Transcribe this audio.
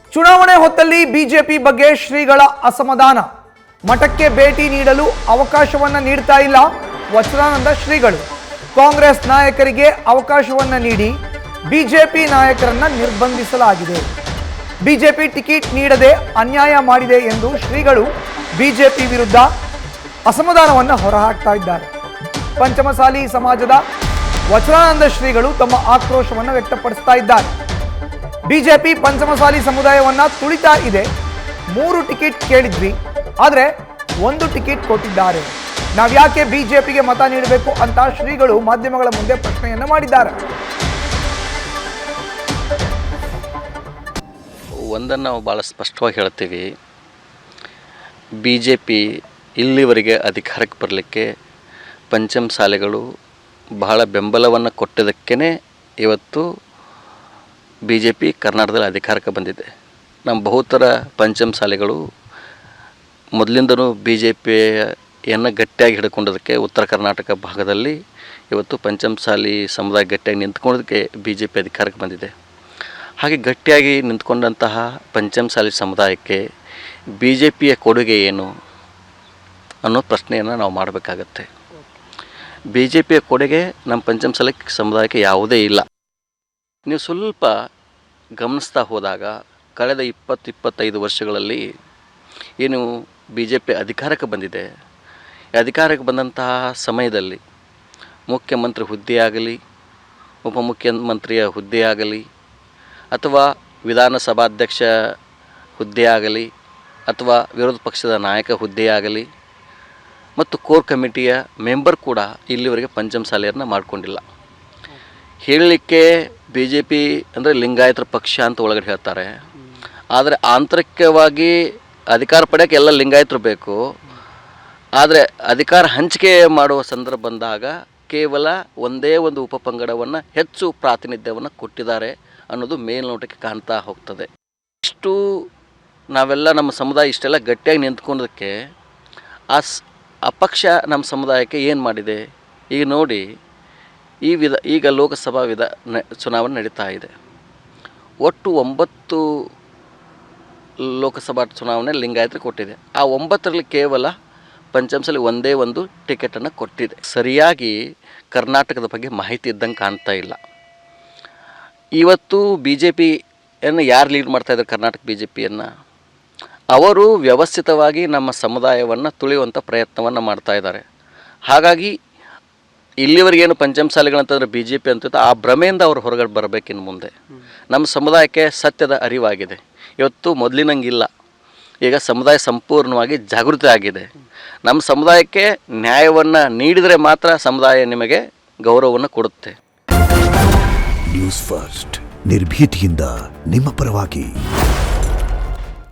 ಚುನಾವಣೆ ಹೊತ್ತಲ್ಲಿ ಬಿಜೆಪಿ ಬಗ್ಗೆ ಶ್ರೀಗಳ ಅಸಮಾಧಾನ. ಮಠಕ್ಕೆ ಭೇಟಿ ನೀಡಲು ಅವಕಾಶವನ್ನ ನೀಡ್ತಾ ಇಲ್ಲ ವಚನಾನಂದ ಶ್ರೀಗಳು. ಕಾಂಗ್ರೆಸ್ ನಾಯಕರಿಗೆ ಅವಕಾಶವನ್ನ ನೀಡಿ ಬಿಜೆಪಿ ನಾಯಕರನ್ನ ನಿರ್ಬಂಧಿಸಲಾಗಿದೆ. ಬಿಜೆಪಿ ಟಿಕೆಟ್ ನೀಡದೆ ಅನ್ಯಾಯ ಮಾಡಿದೆ ಎಂದು ಶ್ರೀಗಳು ಬಿಜೆಪಿ ವಿರುದ್ಧ ಅಸಮಾಧಾನವನ್ನು ಹೊರಹಾಕ್ತಾ ಇದ್ದಾರೆ. ಪಂಚಮಸಾಲಿ ಸಮಾಜದ ವಚನಾನಂದ ಶ್ರೀಗಳು ತಮ್ಮ ಆಕ್ರೋಶವನ್ನು ವ್ಯಕ್ತಪಡಿಸ್ತಾ ಇದ್ದಾರೆ. ಬಿಜೆಪಿ ಪಂಚಮಸಾಲಿ ಸಮುದಾಯವನ್ನ ತುಳಿತಾ ಇದೆ. 3 ಟಿಕೆಟ್ ಕೇಳಿದ್ವಿ, ಆದರೆ 1 ಟಿಕೆಟ್ ಕೊಟ್ಟಿದ್ದಾರೆ. ನಾವ್ಯಾಕೆ ಬಿಜೆಪಿಗೆ ಮತ ನೀಡಬೇಕು ಅಂತ ಶ್ರೀಗಳು ಮಾಧ್ಯಮಗಳ ಮುಂದೆ ಪ್ರಶ್ನೆಯನ್ನ ಮಾಡಿದ್ದಾರೆ. ಒಂದನ್ನು ನಾವು ಭಾಳ ಸ್ಪಷ್ಟವಾಗಿ ಹೇಳ್ತೀವಿ, ಬಿಜೆಪಿ ಇಲ್ಲಿವರೆಗೆ ಅಧಿಕಾರಕ್ಕೆ ಬರಲಿಕ್ಕೆ ಪಂಚಮಸಾಲಿಗಳು ಬಹಳ ಬೆಂಬಲವನ್ನು ಕೊಟ್ಟಿದ್ದಕ್ಕೇ ಇವತ್ತು ಬಿಜೆಪಿ ಕರ್ನಾಟಕದಲ್ಲಿ ಅಧಿಕಾರಕ್ಕೆ ಬಂದಿದೆ. ನಮ್ಮ ಬಹುತರ ಪಂಚಮಸಾಲಿಗಳು ಮೊದಲಿಂದನೂ ಬಿಜೆಪಿಯನ್ನು ಗಟ್ಟಿಯಾಗಿ ಹಿಡ್ಕೊಂಡೋದಕ್ಕೆ ಉತ್ತರ ಕರ್ನಾಟಕ ಭಾಗದಲ್ಲಿ ಇವತ್ತು ಪಂಚಮಸಾಲಿ ಸಮುದಾಯ ಗಟ್ಟಿಯಾಗಿ ನಿಂತ್ಕೊಳ್ಳೋದಕ್ಕೆ ಬಿಜೆಪಿ ಅಧಿಕಾರಕ್ಕೆ ಬಂದಿದೆ. ಹಾಗೆ ಗಟ್ಟಿಯಾಗಿ ನಿಂತ್ಕೊಂಡಂತಹ ಪಂಚಮಸಾಲಿ ಸಮುದಾಯಕ್ಕೆ ಬಿಜೆಪಿಯ ಕೊಡುಗೆ ಏನು ಅನ್ನೋ ಪ್ರಶ್ನೆಯನ್ನು ನಾವು ಮಾಡಬೇಕಾಗತ್ತೆ. ಬಿಜೆಪಿಯ ಕೊಡುಗೆ ನಮ್ಮ ಪಂಚಮಸಾಲಿ ಸಮುದಾಯಕ್ಕೆ ಯಾವುದೇ ಇಲ್ಲ. ನೀವು ಸ್ವಲ್ಪ ಗಮನಿಸ್ತಾ ಹೋದಾಗ ಕಳೆದ 20-25 ವರ್ಷಗಳಲ್ಲಿ ಏನು ಬಿಜೆಪಿ ಅಧಿಕಾರಕ್ಕೆ ಬಂದಿದೆ, ಅಧಿಕಾರಕ್ಕೆ ಬಂದಂತಹ ಸಮಯದಲ್ಲಿ ಮುಖ್ಯಮಂತ್ರಿ ಹುದ್ದೆಯಾಗಲಿ, ಉಪಮುಖ್ಯಮಂತ್ರಿಯ ಹುದ್ದೆಯಾಗಲಿ, ಅಥವಾ ವಿಧಾನಸಭಾಧ್ಯಕ್ಷ ಹುದ್ದೆಯಾಗಲಿ, ಅಥವಾ ವಿರೋಧ ಪಕ್ಷದ ನಾಯಕ ಹುದ್ದೆಯಾಗಲಿ, ಮತ್ತು ಕೋರ್ ಕಮಿಟಿಯ ಮೆಂಬರ್ ಕೂಡ ಇಲ್ಲಿವರೆಗೆ ಪಂಚಮಸಾಲಿಯರನ್ನ ಮಾಡಿಕೊಂಡಿಲ್ಲ. ಹೇಳಲಿಕ್ಕೆ ಬಿ ಜೆ ಪಿ ಅಂದರೆ ಲಿಂಗಾಯತರ ಪಕ್ಷ ಅಂತ ಒಳಗಡೆ ಹೇಳ್ತಾರೆ, ಆದರೆ ಆಂತರಿಕವಾಗಿ ಅಧಿಕಾರ ಪಡೆಯೋಕ್ಕೆ ಎಲ್ಲ ಲಿಂಗಾಯತರು ಬೇಕು. ಆದರೆ ಅಧಿಕಾರ ಹಂಚಿಕೆ ಮಾಡುವ ಸಂದರ್ಭ ಬಂದಾಗ ಕೇವಲ ಒಂದೇ ಒಂದು ಉಪಪಂಗಡವನ್ನು ಹೆಚ್ಚು ಪ್ರಾತಿನಿಧ್ಯವನ್ನು ಕೊಟ್ಟಿದ್ದಾರೆ ಅನ್ನೋದು ಮೇಲ್ನೋಟಕ್ಕೆ ಕಾಣ್ತಾ ಹೋಗ್ತದೆ. ಇಷ್ಟು ನಾವೆಲ್ಲ ನಮ್ಮ ಸಮುದಾಯ ಇಷ್ಟೆಲ್ಲ ಗಟ್ಟಿಯಾಗಿ ನಿಂತ್ಕೊಳ್ಳೋದಕ್ಕೆ ಆ ಪಕ್ಷ ನಮ್ಮ ಸಮುದಾಯಕ್ಕೆ ಏನು ಮಾಡಿದೆ ಈಗ ನೋಡಿ. ಈಗ ಲೋಕಸಭಾ ಚುನಾವಣೆ ನಡೀತಾ ಇದೆ. ಒಟ್ಟು 9 ಲೋಕಸಭಾ ಚುನಾವಣೆ ಲಿಂಗಾಯತರಿಗೆ ಕೊಟ್ಟಿದೆ. ಆ 9ರಲ್ಲಿ ಕೇವಲ ಪಂಚಮಸಾಲಿ ಒಂದೇ ಒಂದು ಟಿಕೆಟನ್ನು ಕೊಟ್ಟಿದೆ. ಸರಿಯಾಗಿ ಕರ್ನಾಟಕದ ಬಗ್ಗೆ ಮಾಹಿತಿ ಇದ್ದಂಗೆ ಕಾಣ್ತಾ ಇಲ್ಲ. ಇವತ್ತು ಬಿ ಜೆ ಪಿಯನ್ನು ಯಾರು ಲೀಡ್ ಮಾಡ್ತಾಯಿದ್ದಾರೆ, ಕರ್ನಾಟಕ ಬಿ ಜೆ ಪಿಯನ್ನು, ಅವರು ವ್ಯವಸ್ಥಿತವಾಗಿ ನಮ್ಮ ಸಮುದಾಯವನ್ನು ತುಳಿಯುವಂಥ ಪ್ರಯತ್ನವನ್ನು ಮಾಡ್ತಾಯಿದ್ದಾರೆ. ಹಾಗಾಗಿ ಇಲ್ಲಿವರೆಗೇನು ಪಂಚಮಸಾಲಿಗಳಂತಂದರೆ ಬಿ ಜೆ ಪಿ ಅಂತಿತ್ತು, ಆ ಭ್ರಮೆಯಿಂದ ಅವರು ಹೊರಗಡೆ ಬರಬೇಕಿನ್ನು ಮುಂದೆ. ನಮ್ಮ ಸಮುದಾಯಕ್ಕೆ ಸತ್ಯದ ಅರಿವಾಗಿದೆ. ಇವತ್ತು ಮೊದಲಿನಂಗಿಲ್ಲ. ಈಗ ಸಮುದಾಯ ಸಂಪೂರ್ಣವಾಗಿ ಜಾಗೃತಿ ಆಗಿದೆ. ನಮ್ಮ ಸಮುದಾಯಕ್ಕೆ ನ್ಯಾಯವನ್ನು ನೀಡಿದರೆ ಮಾತ್ರ ಸಮುದಾಯ ನಿಮಗೆ ಗೌರವವನ್ನು ಕೊಡುತ್ತೆ. ನ್ಯೂಸ್ ಫಸ್ಟ್, ನಿರ್ಭೀತಿಯಿಂದ ನಿಮ್ಮ ಪರವಾಗಿ.